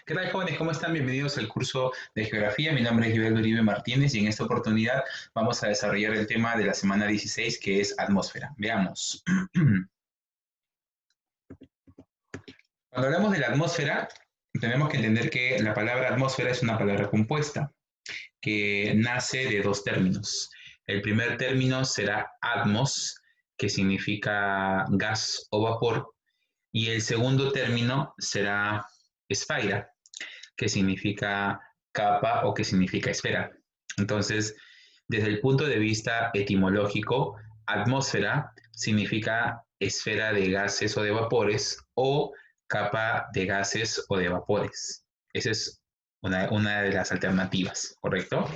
¿Qué tal, jóvenes? ¿Cómo están? Bienvenidos al curso de Geografía. Mi nombre es Gilberto Uribe Martínez y en esta oportunidad vamos a desarrollar el tema de la semana 16, que es atmósfera. Veamos. Cuando hablamos de la atmósfera, tenemos que entender que la palabra atmósfera es una palabra compuesta que nace de dos términos. El primer término será atmos, que significa gas o vapor, y el segundo término será esfaira, que significa capa o que significa esfera. Entonces, desde el punto de vista etimológico, atmósfera significa esfera de gases o de vapores o capa de gases o de vapores. Esa es una de las alternativas, ¿correcto?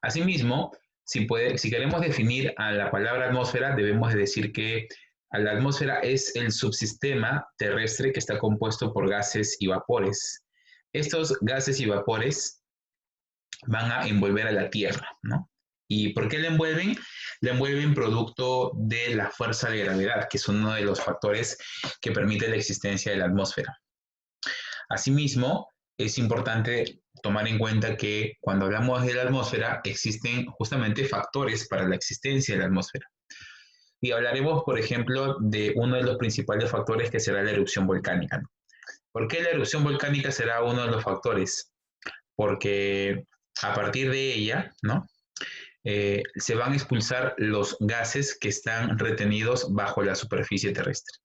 Asimismo, si queremos definir a la palabra atmósfera, debemos de decir que la atmósfera es el subsistema terrestre que está compuesto por gases y vapores. Estos gases y vapores van a envolver a la Tierra, ¿no? ¿Y por qué la envuelven? La envuelven producto de la fuerza de gravedad, que es uno de los factores que permite la existencia de la atmósfera. Asimismo, es importante tomar en cuenta que cuando hablamos de la atmósfera existen justamente factores para la existencia de la atmósfera. Y hablaremos, por ejemplo, de uno de los principales factores que será la erupción volcánica, ¿no? ¿Por qué la erupción volcánica será uno de los factores? Porque a partir de ella, ¿no? Se van a expulsar los gases que están retenidos bajo la superficie terrestre.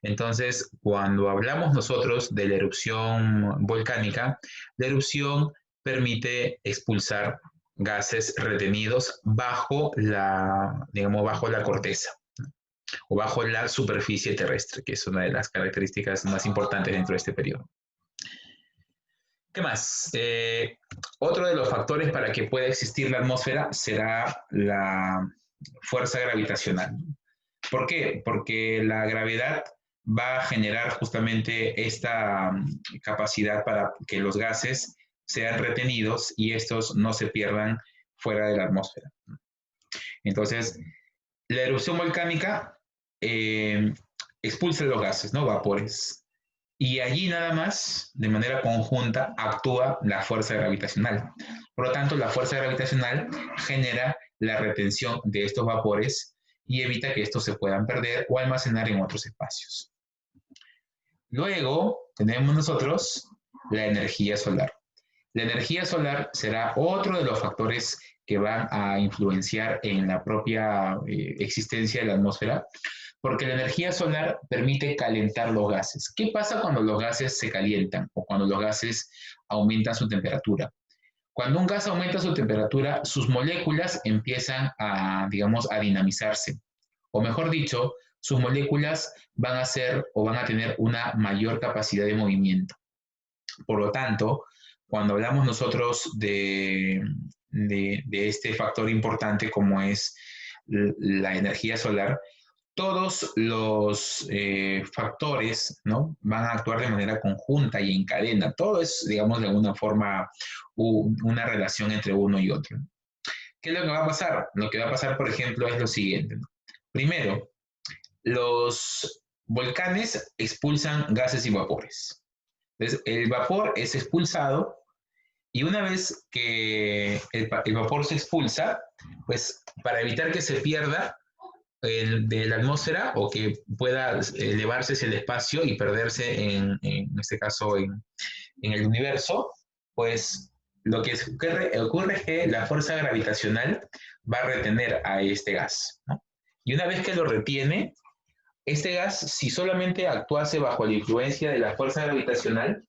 Entonces, cuando hablamos nosotros de la erupción volcánica, la erupción permite expulsar gases retenidos digamos, bajo la corteza o bajo la superficie terrestre, que es una de las características más importantes dentro de este periodo. ¿Qué más? Otro de los factores para que pueda existir la atmósfera será la fuerza gravitacional. ¿Por qué? Porque la gravedad va a generar justamente esta capacidad para que los gases sean retenidos y estos no se pierdan fuera de la atmósfera. Entonces, la erupción volcánica expulsa los gases, ¿no? Vapores. Y allí nada más, de manera conjunta, actúa la fuerza gravitacional. Por lo tanto, la fuerza gravitacional genera la retención de estos vapores y evita que estos se puedan perder o almacenar en otros espacios. Luego tenemos nosotros la energía solar. La energía solar será otro de los factores que van a influenciar en la propia existencia de la atmósfera, porque la energía solar permite calentar los gases. ¿Qué pasa cuando los gases se calientan o cuando los gases aumentan su temperatura? Cuando un gas aumenta su temperatura, sus moléculas empiezan a, digamos, a dinamizarse. O mejor dicho, sus moléculas van a ser o van a tener una mayor capacidad de movimiento. Por lo tanto, cuando hablamos nosotros de este factor importante como es la energía solar, todos los factores, ¿no? Van a actuar de manera conjunta y en cadena. Todo es, digamos, de alguna forma una relación entre uno y otro. ¿Qué es lo que va a pasar? Lo que va a pasar, por ejemplo, es lo siguiente, ¿no? Primero, los volcanes expulsan gases y vapores. Entonces, el vapor es expulsado y una vez que el vapor se expulsa, pues para evitar que se pierda de la atmósfera o que pueda elevarse hacia el espacio y perderse en este caso en el universo, pues lo que ocurre es que la fuerza gravitacional va a retener a este gas, ¿no? Y una vez que lo retiene, este gas, si solamente actuase bajo la influencia de la fuerza gravitacional,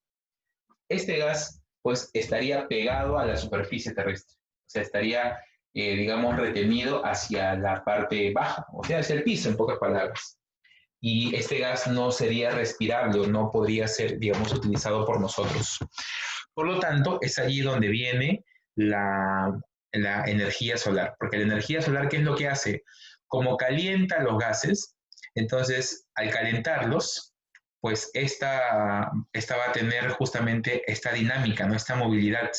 este gas pues estaría pegado a la superficie terrestre, o sea, estaría, digamos, retenido hacia la parte baja, o sea, hacia el piso, en pocas palabras. Y este gas no sería respirable o no podría ser, digamos, utilizado por nosotros. Por lo tanto, es allí donde viene la energía solar, porque la energía solar, ¿qué es lo que hace? Como calienta los gases, entonces al calentarlos, pues esta va a tener justamente esta dinámica, ¿no? Esta movilidad.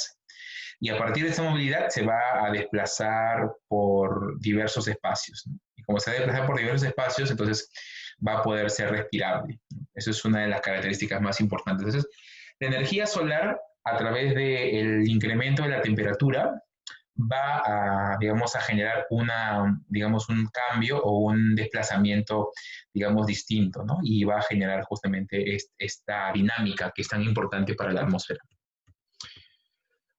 Y a partir de esta movilidad se va a desplazar por diversos espacios, ¿no? Y como se va a desplazar por diversos espacios, entonces va a poder ser respirable, ¿no? Eso es una de las características más importantes. Entonces, La energía solar, a través del incremento de la temperatura, va a, digamos, a generar digamos, un cambio o un desplazamiento, digamos, distinto, ¿no? Y va a generar justamente esta dinámica que es tan importante para la atmósfera.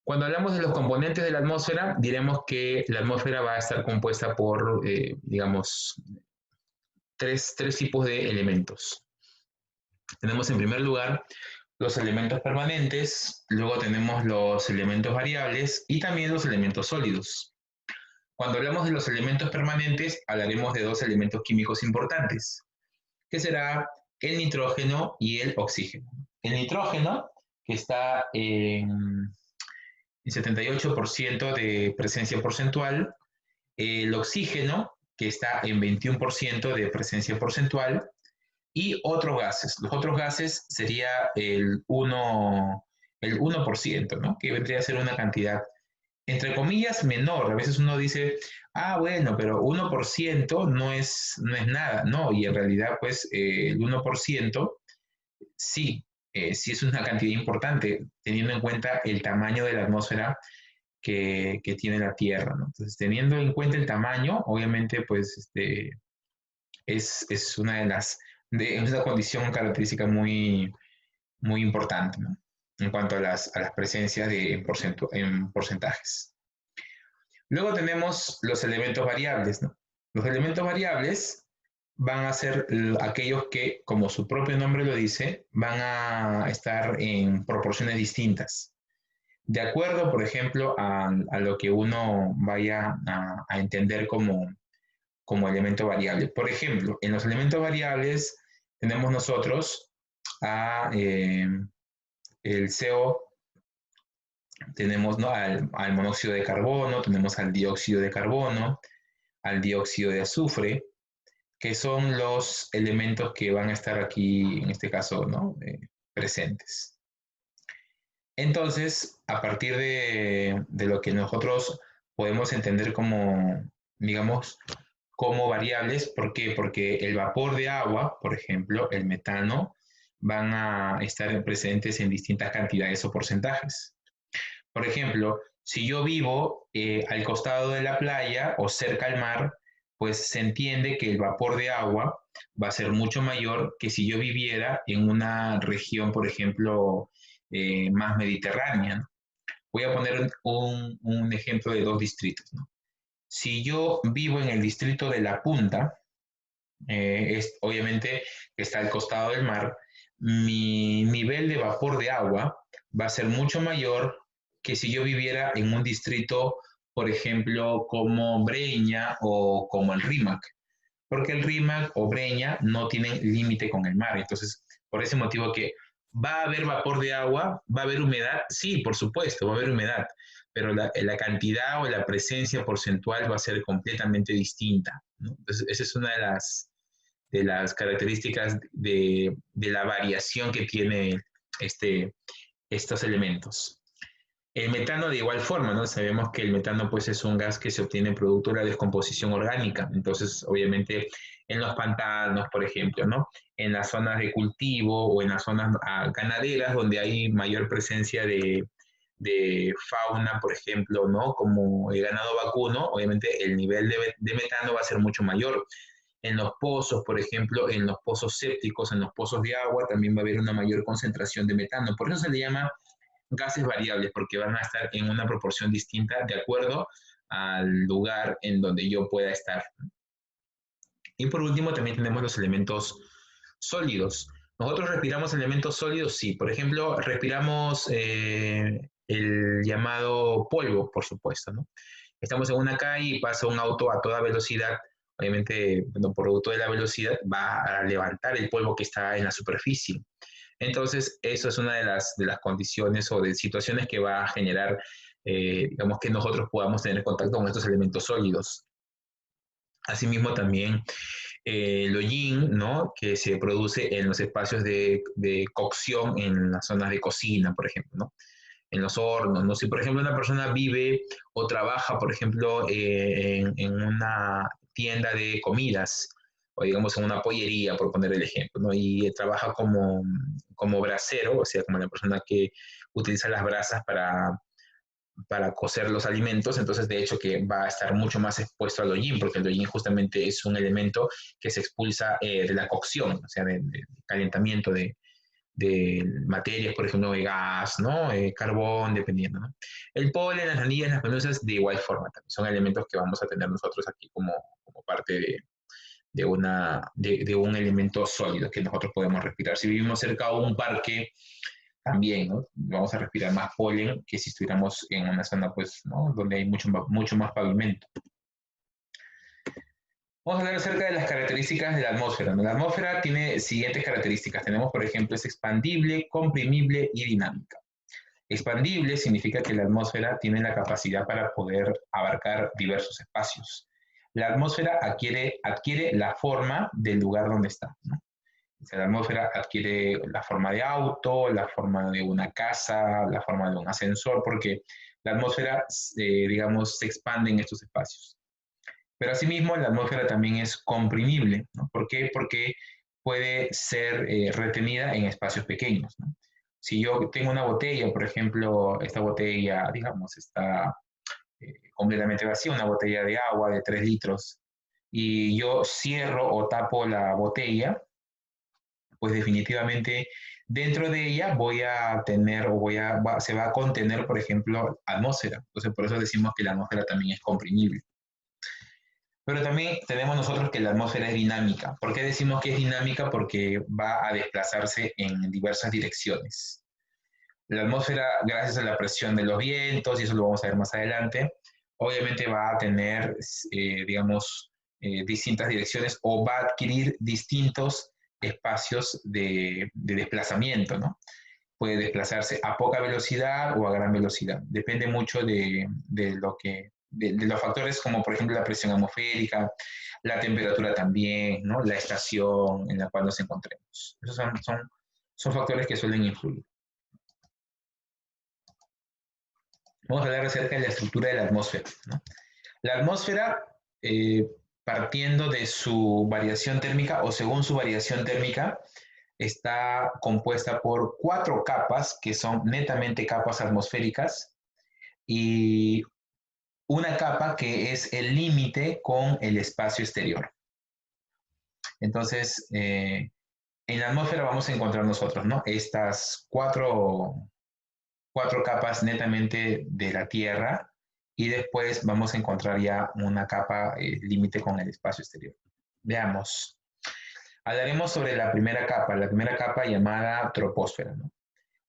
Cuando hablamos de los componentes de la atmósfera, diremos que la atmósfera va a estar compuesta por, digamos, tres tipos de elementos. Tenemos en primer lugar los elementos permanentes, luego tenemos los elementos variables y también los elementos sólidos. Cuando hablamos de los elementos permanentes, hablaremos de dos elementos químicos importantes, que será el nitrógeno y el oxígeno. El nitrógeno, que está en 78% de presencia porcentual, el oxígeno, que está en 21% de presencia porcentual, y otros gases. Los otros gases sería el 1%, ¿no? Que vendría a ser una cantidad, entre comillas, menor. A veces uno dice, bueno, pero 1% no es nada, ¿no? Y en realidad, pues, el 1% sí, sí es una cantidad importante, teniendo en cuenta el tamaño de la atmósfera que tiene la Tierra, ¿no? Entonces, teniendo en cuenta el tamaño, obviamente, pues, es una de es una condición característica muy, muy importante, ¿no? En cuanto a las presencias en porcentajes. Luego tenemos los elementos variables, ¿no? Los elementos variables van a ser aquellos que, como su propio nombre lo dice, van a estar en proporciones distintas. De acuerdo, por ejemplo, a lo que uno vaya a entender como elemento variable. Por ejemplo, en los elementos variables tenemos nosotros el CO, tenemos, ¿no?, al monóxido de carbono, tenemos al dióxido de carbono, al dióxido de azufre, que son los elementos que van a estar aquí, en este caso, ¿no?, presentes. Entonces, a partir de lo que nosotros podemos entender como, digamos, como variables, ¿por qué? Porque el vapor de agua, por ejemplo, el metano, van a estar presentes en distintas cantidades o porcentajes. Por ejemplo, si yo vivo al costado de la playa o cerca al mar, pues se entiende que el vapor de agua va a ser mucho mayor que si yo viviera en una región, por ejemplo, más mediterránea, ¿no? Voy a poner un ejemplo de dos distritos, ¿no? Si yo vivo en el distrito de La Punta, obviamente está al costado del mar, mi nivel de vapor de agua va a ser mucho mayor que si yo viviera en un distrito, por ejemplo, como Breña o como el Rímac, porque el Rímac o Breña no tienen límite con el mar. Entonces, por ese motivo que va a haber vapor de agua, va a haber humedad, sí, por supuesto, va a haber humedad, pero la cantidad o la presencia porcentual va a ser completamente distinta, ¿no? Entonces, esa es una de las características de la variación que tiene estos elementos. El metano de igual forma, ¿no? Sabemos que el metano pues es un gas que se obtiene producto de la descomposición orgánica. Entonces, obviamente, en los pantanos, por ejemplo, ¿no? En las zonas de cultivo o en las zonas ganaderas donde hay mayor presencia de fauna, por ejemplo, ¿no? Como el ganado vacuno, obviamente el nivel de metano va a ser mucho mayor. En los pozos, por ejemplo, en los pozos sépticos, en los pozos de agua, también va a haber una mayor concentración de metano. Por eso se le llama gases variables, porque van a estar en una proporción distinta de acuerdo al lugar en donde yo pueda estar. Y por último, también tenemos los elementos sólidos. ¿Nosotros respiramos elementos sólidos? Sí. Por ejemplo, respiramos el llamado polvo, por supuesto, ¿no? Estamos en una calle y pasa un auto a toda velocidad. Obviamente, bueno, producto de la velocidad, va a levantar el polvo que está en la superficie. Entonces, eso es una de las condiciones o de situaciones que va a generar, digamos, que nosotros podamos tener contacto con estos elementos sólidos. Asimismo, también el hollín, ¿no?, que se produce en los espacios de cocción en las zonas de cocina, por ejemplo, ¿no?, en los hornos, ¿no? Si, por ejemplo, una persona vive o trabaja, por ejemplo, en una tienda de comidas, o digamos en una pollería, por poner el ejemplo, ¿no? Y trabaja como bracero, o sea, como la persona que utiliza las brasas para cocer los alimentos, entonces de hecho que va a estar mucho más expuesto al hollín, porque el hollín justamente es un elemento que se expulsa de la cocción, o sea, de calentamiento de materias, por ejemplo, de gas, ¿no? Carbón, dependiendo, ¿no? El polen, las anillas, las penusas, de igual forma también. Son elementos que vamos a tener nosotros aquí como parte de un elemento sólido que nosotros podemos respirar. Si vivimos cerca de un parque, también, ¿no? Vamos a respirar más polen que si estuviéramos en una zona, pues, ¿no? Donde hay mucho más pavimento. Vamos a hablar acerca de las características de la atmósfera, ¿no? La atmósfera tiene siguientes características. Tenemos, por ejemplo, es expandible, comprimible y dinámica. Expandible significa que la atmósfera tiene la capacidad para poder abarcar diversos espacios. La atmósfera adquiere la forma del lugar donde está, ¿no? O sea, la atmósfera adquiere la forma de auto, la forma de una casa, la forma de un ascensor, porque la atmósfera, digamos, se expande en estos espacios. Pero asimismo, la atmósfera también es comprimible, ¿no? ¿Por qué? Porque puede ser retenida en espacios pequeños, ¿no? Si yo tengo una botella, por ejemplo, esta botella, digamos, está completamente vacía, una botella de agua de 3 litros, y yo cierro o tapo la botella, pues definitivamente dentro de ella voy a tener se va a contener, por ejemplo, atmósfera. Entonces, por eso decimos que la atmósfera también es comprimible. Pero también tenemos nosotros que la atmósfera es dinámica. ¿Por qué decimos que es dinámica? Porque va a desplazarse en diversas direcciones. La atmósfera, gracias a la presión de los vientos, y eso lo vamos a ver más adelante, obviamente va a tener, digamos, distintas direcciones o va a adquirir distintos espacios de desplazamiento, ¿no? Puede desplazarse a poca velocidad o a gran velocidad. Depende mucho de los factores como por ejemplo la presión atmosférica, la temperatura también, ¿no? La estación en la cual nos encontremos. Esos son factores que suelen influir. Vamos a hablar acerca de la estructura de la atmósfera, ¿no? La atmósfera, partiendo de su variación térmica o según su variación térmica, está compuesta por 4 capas que son netamente capas atmosféricas y una capa que es el límite con el espacio exterior. Entonces, en la atmósfera vamos a encontrar nosotros, ¿no? Estas cuatro capas netamente de la Tierra y después vamos a encontrar ya una capa límite con el espacio exterior. Veamos. Hablaremos sobre la primera capa llamada troposfera, ¿no?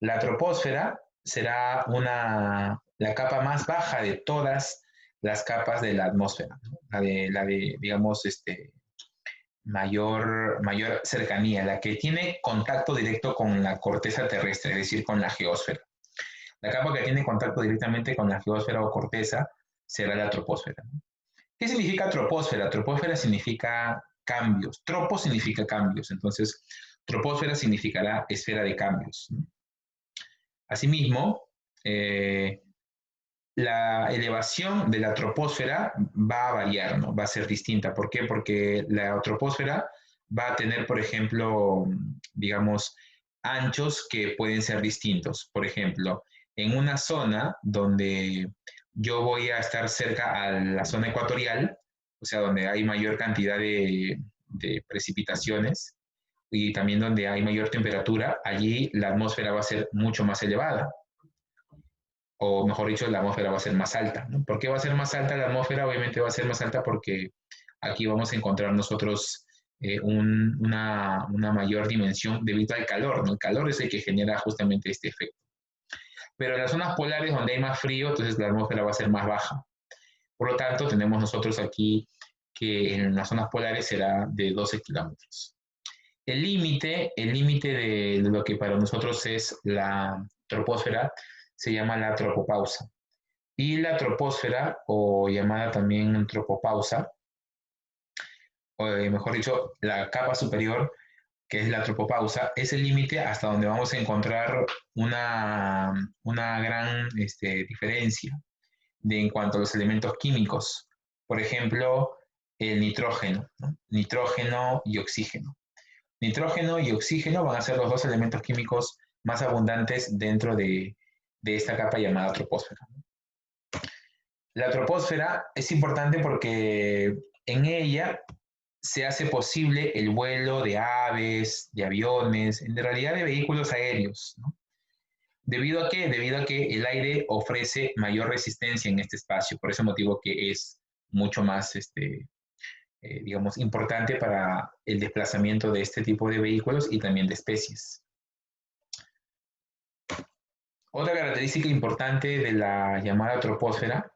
La troposfera será la capa más baja de todas las capas de la atmósfera, ¿no? digamos, mayor cercanía, la que tiene contacto directo con la corteza terrestre, es decir, con la geósfera. La capa que tiene contacto directamente con la geósfera o corteza será la troposfera, ¿no? ¿Qué significa troposfera? Troposfera significa cambios. Tropo significa cambios. Entonces, troposfera significará esfera de cambios, ¿no? Asimismo, la elevación de la troposfera va a variar, ¿no? Va a ser distinta. ¿Por qué? Porque la troposfera va a tener, por ejemplo, digamos, anchos que pueden ser distintos. Por ejemplo, en una zona donde yo voy a estar cerca a la zona ecuatorial, o sea, donde hay mayor cantidad de precipitaciones y también donde hay mayor temperatura, allí la atmósfera va a ser mucho más elevada, o mejor dicho, la atmósfera va a ser más alta, ¿no? ¿Por qué va a ser más alta la atmósfera? Obviamente va a ser más alta porque aquí vamos a encontrar nosotros una mayor dimensión debido al calor, ¿no? El calor es el que genera justamente este efecto. Pero en las zonas polares donde hay más frío, entonces la atmósfera va a ser más baja. Por lo tanto, tenemos nosotros aquí que en las zonas polares será de 12 kilómetros. El límite de lo que para nosotros es la troposfera se llama la tropopausa. Y la troposfera, o llamada también tropopausa, o mejor dicho, la capa superior, que es la tropopausa, es el límite hasta donde vamos a encontrar una gran diferencia en cuanto a los elementos químicos. Por ejemplo, el nitrógeno, ¿no? Nitrógeno y oxígeno. Nitrógeno y oxígeno van a ser los dos elementos químicos más abundantes dentro de esta capa llamada troposfera. La troposfera es importante porque en ella se hace posible el vuelo de aves, de aviones, en realidad de vehículos aéreos, ¿no? ¿Debido a qué? Debido a que el aire ofrece mayor resistencia en este espacio, por ese motivo que es mucho más, digamos, importante para el desplazamiento de este tipo de vehículos y también de especies. Otra característica importante de la llamada troposfera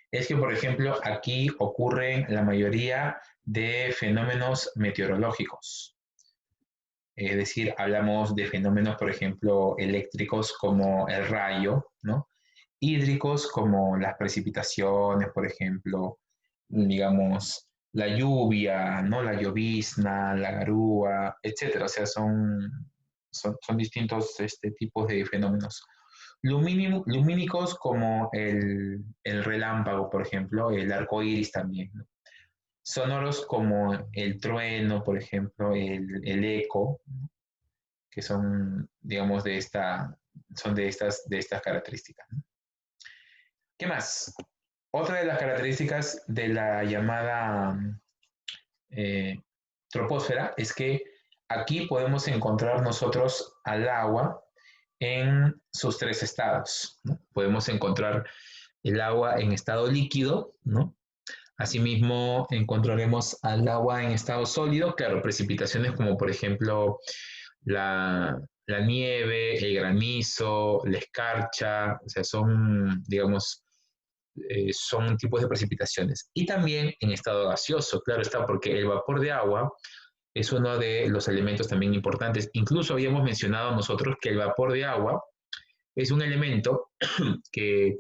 es que, por ejemplo, aquí ocurren la mayoría de fenómenos meteorológicos. Es decir, hablamos de fenómenos, por ejemplo, eléctricos como el rayo, ¿no? Hídricos como las precipitaciones, por ejemplo, digamos, la lluvia, ¿no? La llovizna, la garúa, etcétera. O sea, son distintos tipos de fenómenos. Lumínicos como el relámpago, por ejemplo, el arco iris también, ¿no? Sonoros como el trueno, por ejemplo, el eco, ¿no? Que son, digamos, son de estas características, ¿no? ¿Qué más? Otra de las características de la llamada eh, troposfera es que aquí podemos encontrar nosotros al agua en sus tres estados, ¿no? Podemos encontrar el agua en estado líquido, ¿no? Asimismo, encontraremos al agua en estado sólido, claro, precipitaciones como por ejemplo la nieve, el granizo, la escarcha, o sea, son, digamos, son tipos de precipitaciones. Y también en estado gaseoso, claro está, porque el vapor de agua es uno de los elementos también importantes. Incluso habíamos mencionado nosotros que el vapor de agua es un elemento que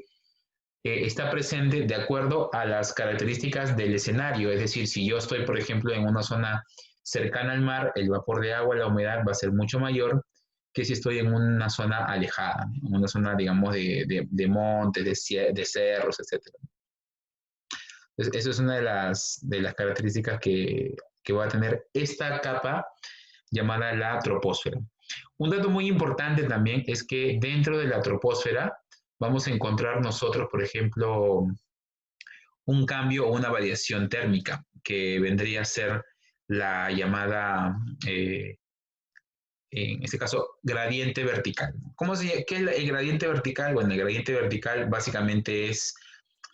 está presente de acuerdo a las características del escenario. Es decir, si yo estoy, por ejemplo, en una zona cercana al mar, el vapor de agua, la humedad va a ser mucho mayor que si estoy en una zona alejada, en una zona, digamos, de montes, de cerros, etc. Entonces, eso es una de las características que va a tener esta capa llamada la troposfera. Un dato muy importante también es que dentro de la troposfera vamos a encontrar nosotros, por ejemplo, un cambio o una variación térmica, que vendría a ser la llamada, en este caso, gradiente vertical. ¿Qué es el gradiente vertical? Bueno, el gradiente vertical básicamente es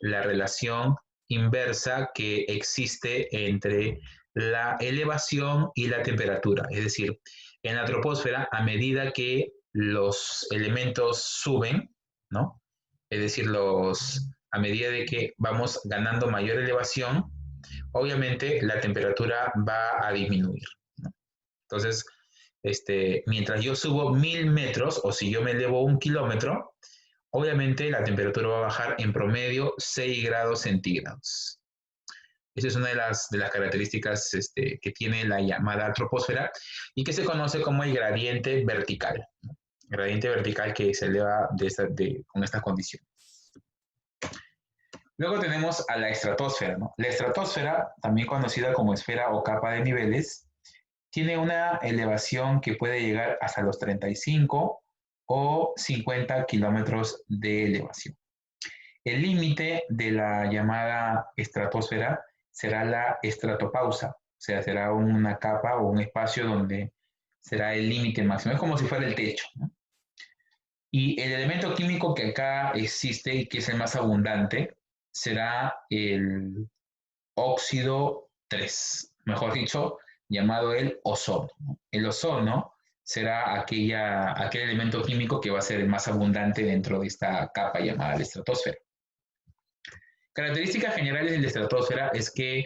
la relación inversa que existe entre la elevación y la temperatura. Es decir, en la troposfera, a medida que los elementos suben, ¿no? Es decir, a medida de que vamos ganando mayor elevación, obviamente la temperatura va a disminuir, ¿no? Entonces, mientras yo subo 1000 metros o si yo me elevo 1 kilómetro, obviamente la temperatura va a bajar en promedio 6 grados centígrados. Esa es una de las características que tiene la llamada troposfera y que se conoce como el gradiente vertical, ¿no? Gradiente vertical que se eleva con estas condiciones. Luego tenemos a la estratosfera, ¿no? La estratosfera, también conocida como esfera o capa de niveles, tiene una elevación que puede llegar hasta los 35 o 50 kilómetros de elevación. El límite de la llamada estratosfera será la estratopausa, o sea, será una capa o un espacio donde será el límite máximo. Es como si fuera el techo, ¿no? Y el elemento químico que acá existe y que es el más abundante será el óxido 3, mejor dicho, llamado el ozono. El ozono será aquel elemento químico que va a ser el más abundante dentro de esta capa llamada la estratosfera. Características generales de la estratosfera es que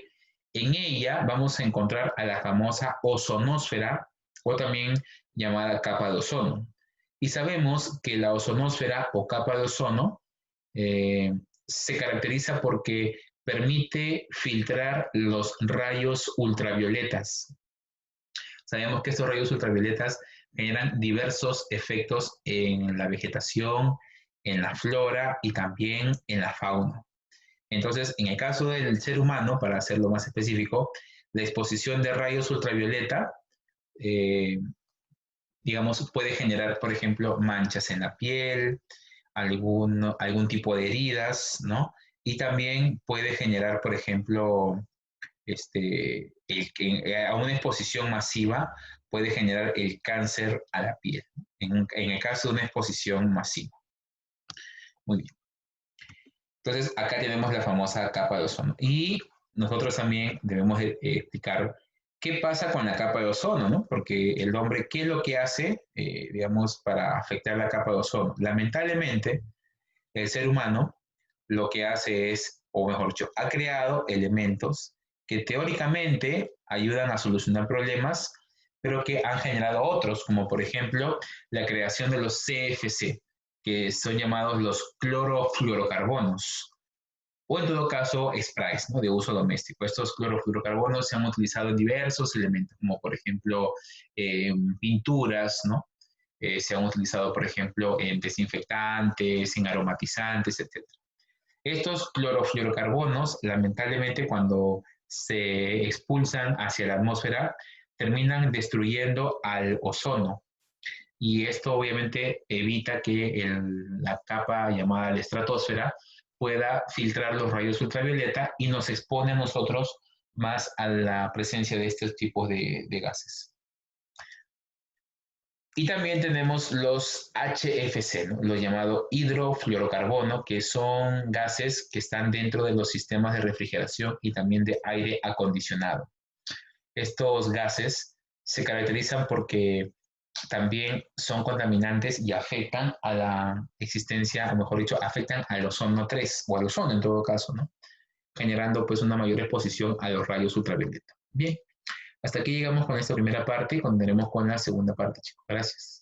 en ella vamos a encontrar a la famosa ozonosfera o también llamada capa de ozono. Y sabemos que la ozonosfera o capa de ozono se caracteriza porque permite filtrar los rayos ultravioletas. Sabemos que estos rayos ultravioletas generan diversos efectos en la vegetación, en la flora y también en la fauna. Entonces, en el caso del ser humano, para hacerlo más específico, la exposición de rayos ultravioleta, eh, digamos, puede generar, por ejemplo, manchas en la piel, algún tipo de heridas, ¿no? Y también puede generar, por ejemplo, a una exposición masiva puede generar el cáncer a la piel, en el caso de una exposición masiva. Muy bien. Entonces, acá tenemos la famosa capa de ozono. Y nosotros también debemos explicar qué pasa con la capa de ozono, ¿no? Porque el hombre, ¿qué es lo que hace, digamos, para afectar la capa de ozono? Lamentablemente, el ser humano lo que hace es, o mejor dicho, ha creado elementos que teóricamente ayudan a solucionar problemas, pero que han generado otros, como por ejemplo la creación de los CFC, que son llamados los clorofluorocarbonos, o en todo caso sprays, ¿no? De uso doméstico. Estos clorofluorocarbonos se han utilizado en diversos elementos, como por ejemplo pinturas, ¿no? Se han utilizado, por ejemplo, en desinfectantes, en aromatizantes, etc. Estos clorofluorocarbonos, lamentablemente, cuando se expulsan hacia la atmósfera, terminan destruyendo al ozono. Y esto obviamente evita que la capa llamada la estratosfera pueda filtrar los rayos ultravioleta y nos expone a nosotros más a la presencia de estos tipos de gases. Y también tenemos los HFC, ¿no? Lo llamado hidrofluorocarbono, que son gases que están dentro de los sistemas de refrigeración y también de aire acondicionado. Estos gases se caracterizan porque también son contaminantes y afectan a la existencia, o mejor dicho, afectan al ozono 3 o al ozono en todo caso, ¿no? Generando pues una mayor exposición a los rayos ultravioleta. Bien, hasta aquí llegamos con esta primera parte y continuaremos con la segunda parte, chicos. Gracias.